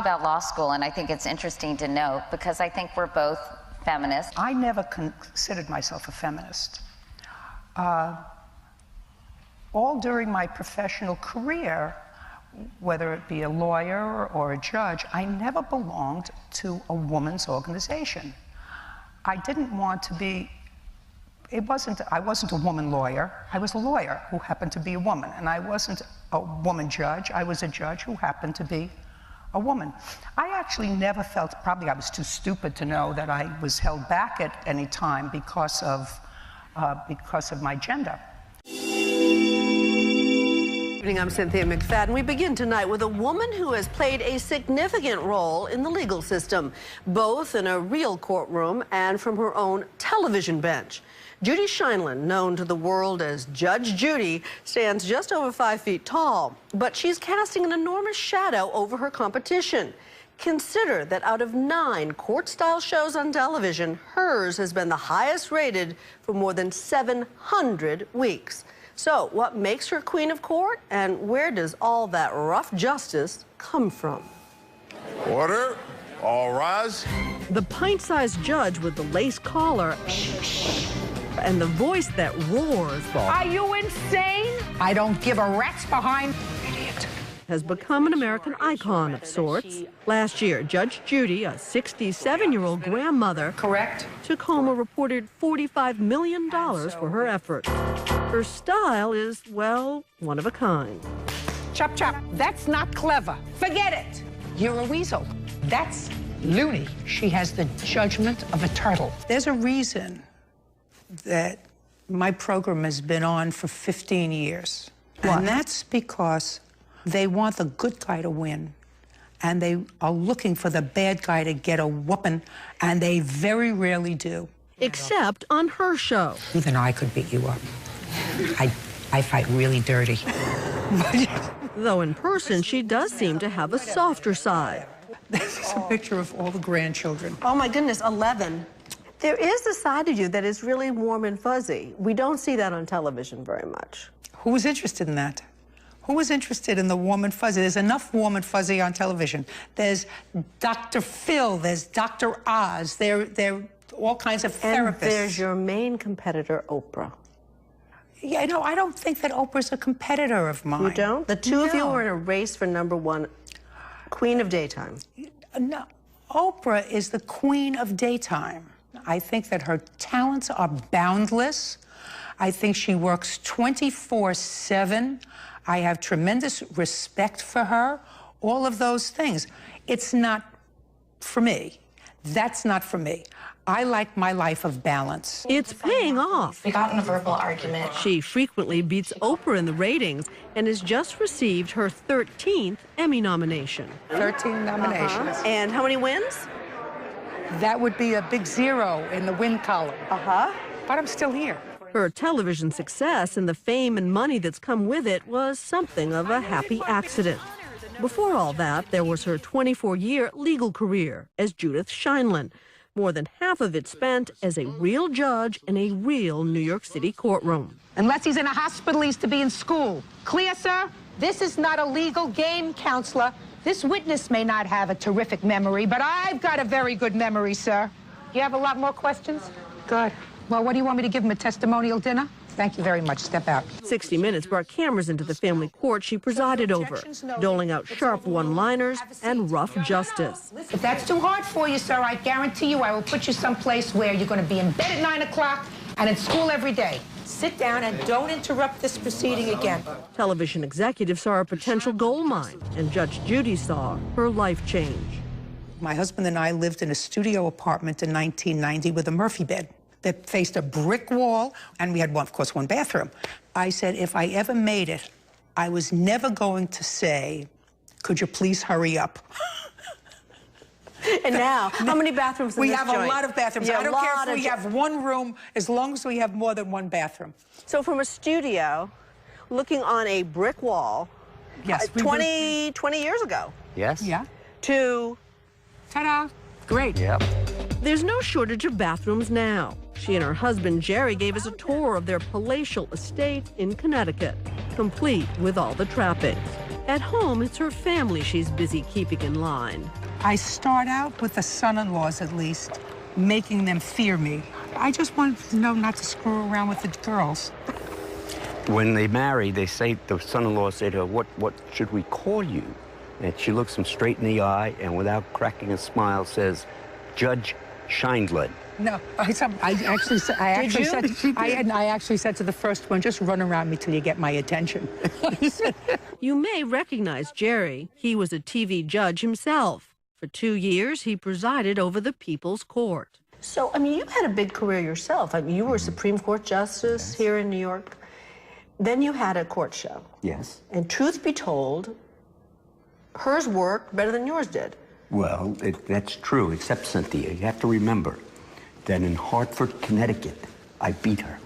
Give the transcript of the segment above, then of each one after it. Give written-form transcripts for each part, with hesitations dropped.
talk about law school, and I think it's interesting to note, because I think we're both feminists. I never considered myself a feminist. All during my professional career, whether it be a lawyer or a judge, I never belonged to a woman's organization. I didn't want to be, I wasn't a woman lawyer. I was a lawyer who happened to be a woman. And I wasn't a woman judge. I was a judge who happened to be a woman. I actually never felt, probably I was too stupid to know that I was held back at any time because of my gender. Good evening, I'm Cynthia McFadden. We begin tonight with a woman who has played a significant role in the legal system, both in a real courtroom and from her own television bench. Judy Feminist, known to the world as Judge Judy, stands just over 5 feet tall, but she's casting an enormous shadow over her competition. Consider that out of 9 court-style shows on television, hers has been the highest rated for more than 700 weeks. So, what makes her queen of court, and where does all that rough justice come from? Order. All rise. The pint-sized judge with the lace collar and the voice that roars. Are you insane? I don't give a rat's behind. Idiot. Has become an American icon of sorts. Last year, Judge Judy, a 67-year-old grandmother, Correct. took home a reported $45 million for her effort. Her style is, well, one of a kind. Chop, chop. That's not clever. Forget it. You're a weasel. That's loony. She has the judgment of a turtle. There's a reason that my program has been on for 15 years. What? And that's because they want the good guy to win. And they are looking for the bad guy to get a whooping, and they very rarely do. Except on her show. Even I could beat you up. I fight really dirty. Though in person, she does seem to have a softer side. This is a picture of all the grandchildren. Oh my goodness, 11. There is a side of you that is really warm and fuzzy. We don't see that on television very much. Who was interested in that? Who was interested in the warm and fuzzy? There's enough warm and fuzzy on television. There's Dr. Phil, there's Dr. Oz, they're all kinds of therapists. And there's your main competitor, Oprah. Yeah, no, I don't think that Oprah's a competitor of mine. You don't? The two of you No. are in a race for #1 queen of daytime. No, Oprah is the queen of daytime. I think that her talents are boundless. I think she works 24/7. I have tremendous respect for her. All of those things. It's not for me. That's not for me. I like my life of balance. It's paying off. We got in a verbal argument. She frequently beats Oprah in the ratings and has just received her 13th Emmy nomination. 13 nominations. And how many wins? That would be a big 0 in the win column. But I'm still here. Her television success and the fame and money that's come with it was something of a happy accident. Before all that, there was her 24-year legal career as Judith Feminist, more than half of it spent as a real judge in a real New York City courtroom. Unless he's in a hospital, he's to be in school. Clear, sir? This is not a legal game, counselor. This witness may not have a terrific memory, but I've got a very good memory, sir. You have a lot more questions? Good. Well, what do you want me to give him, a testimonial dinner? Thank you very much. Step out. 60 Minutes brought cameras into the family court she presided over, doling out sharp one-liners and rough justice. If that's too hard for you, sir, I guarantee you I will put you someplace where you're going to be in bed at 9 o'clock and in school every day. Sit down and don't interrupt this proceeding again. Television executives saw a potential gold mine, and Judge Judy saw her life change. My husband and I lived in a studio apartment in 1990 with a Murphy bed that faced a brick wall, and we had, of course, one bathroom. I said, if I ever made it, I was never going to say, could you please hurry up? And now, how many bathrooms in we this have joint? a lot of bathrooms. Yeah, I don't care if we have one room, as long as we have more than one bathroom. So from a studio, looking on a brick wall, Yes, 20 years ago, Yes? Yeah. to... Ta-da. Great. Yep. There's no shortage of bathrooms now. She and her husband, Jerry, gave us a tour of their palatial estate in Connecticut, complete with all the trappings. At home, it's her family she's busy keeping in line. I start out with the son-in-laws, at least, making them fear me. I just want to know not to screw around with the girls. When they marry, they say, the son-in-law say to her, what should we call you? And she looks him straight in the eye and without cracking a smile says, Judge Scheindlin. No, I actually said to the first one, just run around me till you get my attention. You may recognize Jerry. He was a TV judge himself. For 2 years, he presided over the People's Court. So, I mean, you had a big career yourself. I mean, you were Supreme Court Justice here in New York. Then you had a court show. Yes. And truth be told, hers worked better than yours did. Well, that's true, except, Cynthia, you have to remember that in Hartford, Connecticut, I beat her.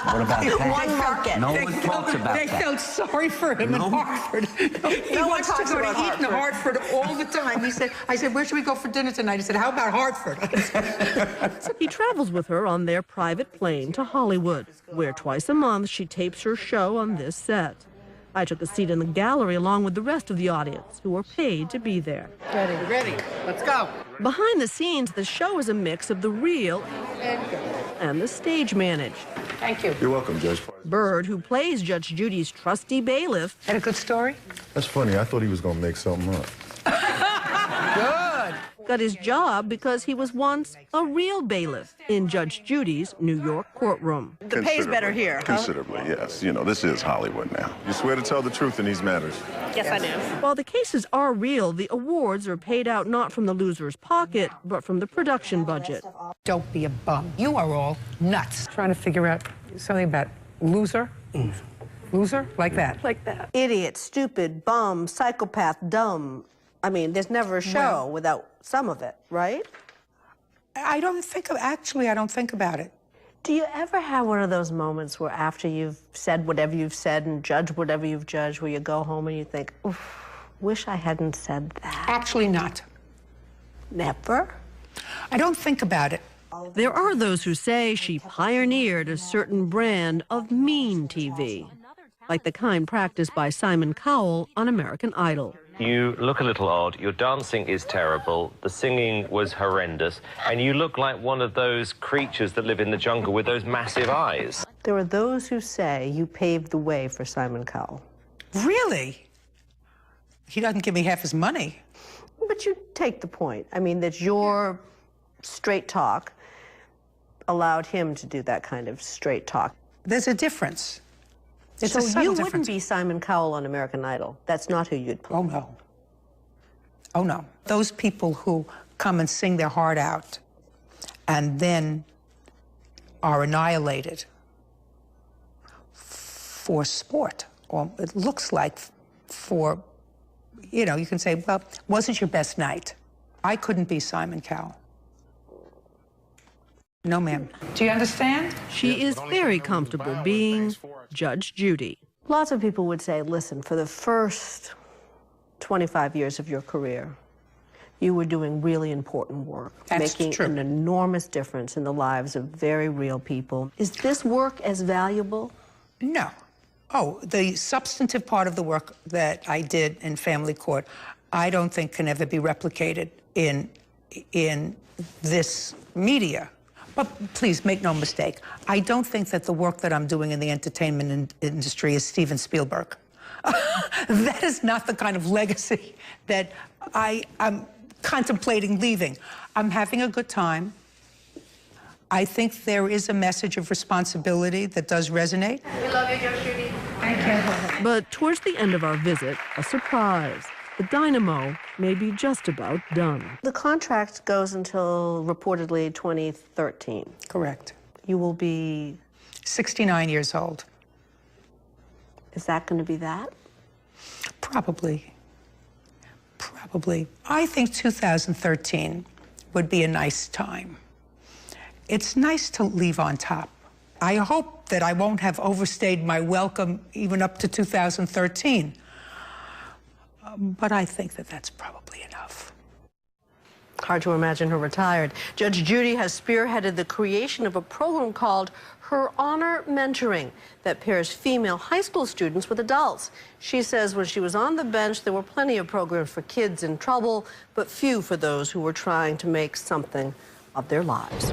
What about that? One market. No one talks about that. They felt sorry for him in Hartford. He No one wants to talks go to about eat in Hartford all the time. I said, where should we go for dinner tonight? He said, how about Hartford? He travels with her on their private plane to Hollywood, where twice a month she tapes her show on this set. I took a seat in the gallery along with the rest of the audience, who were paid to be there. Ready. Let's go. Behind the scenes, the show is a mix of the real and the stage managed. Thank you. You're welcome, Judge. Bird, who plays Judge Judy's trusty bailiff, Had a good story? That's funny. I thought he was going to make something up. Good. got his job because he was once a real bailiff in Judge Judy's New York courtroom. The pay's better here, huh? Considerably, yes. You know, this is Hollywood now. You swear to tell the truth in these matters. Yes, I do. While the cases are real, the awards are paid out not from the loser's pocket, but from the production budget. Don't be a bum. You are all nuts. Trying to figure out something about loser. Loser? Like that. Like that. Idiot, stupid, bum, psychopath, dumb. I mean, there's never a show without some of it, right? I don't think about it. Do you ever have one of those moments where after you've said whatever you've said and judged whatever you've judged, where you go home and you think, oof, wish I hadn't said that? Actually not. Never? I don't think about it. There are those who say she pioneered a certain brand of mean TV, like the kind practiced by Simon Cowell on American Idol. You look a little odd, your dancing is terrible, the singing was horrendous, and you look like one of those creatures that live in the jungle with those massive eyes. There are those who say you paved the way for Simon Cowell. Really? He doesn't give me half his money. But you take the point. I mean, that your straight talk allowed him to do that kind of straight talk. There's a difference. It's so a subtle you difference. wouldn't be Simon Cowell on American Idol. That's not who you'd play. Oh, no. Oh, no. Those people who come and sing their heart out and then are annihilated for sport, or it looks like for, you know, you can say, well, wasn't your best night? I couldn't be Simon Cowell. No, ma'am. Do you understand? She is very comfortable being Judge Judy. Lots of people would say, listen, for the first 25 years of your career, you were doing really important work, making an enormous difference in the lives of very real people. Is this work as valuable? No. Oh, the substantive part of the work that I did in family court, I don't think can ever be replicated in this media. But please, make no mistake, I don't think that the work that I'm doing in the entertainment industry is Steven Spielberg. That is not the kind of legacy that I'm contemplating leaving. I'm having a good time. I think there is a message of responsibility that does resonate. We love you, Judge Judy. Thank you. But towards the end of our visit, a surprise. The dynamo may be just about done. The contract goes until reportedly 2013. Correct. You will be 69 years old. Is that going to be that? Probably. Probably. I think 2013 would be a nice time. It's nice to leave on top. I hope that I won't have overstayed my welcome even up to 2013. But I think that that's probably enough. Hard to imagine her retired. Judge Judy has spearheaded the creation of a program called her honor mentoring that pairs female high school students with adults. She says when she was on the bench, there were plenty of programs for kids in trouble, but few for those who were trying to make something of their lives.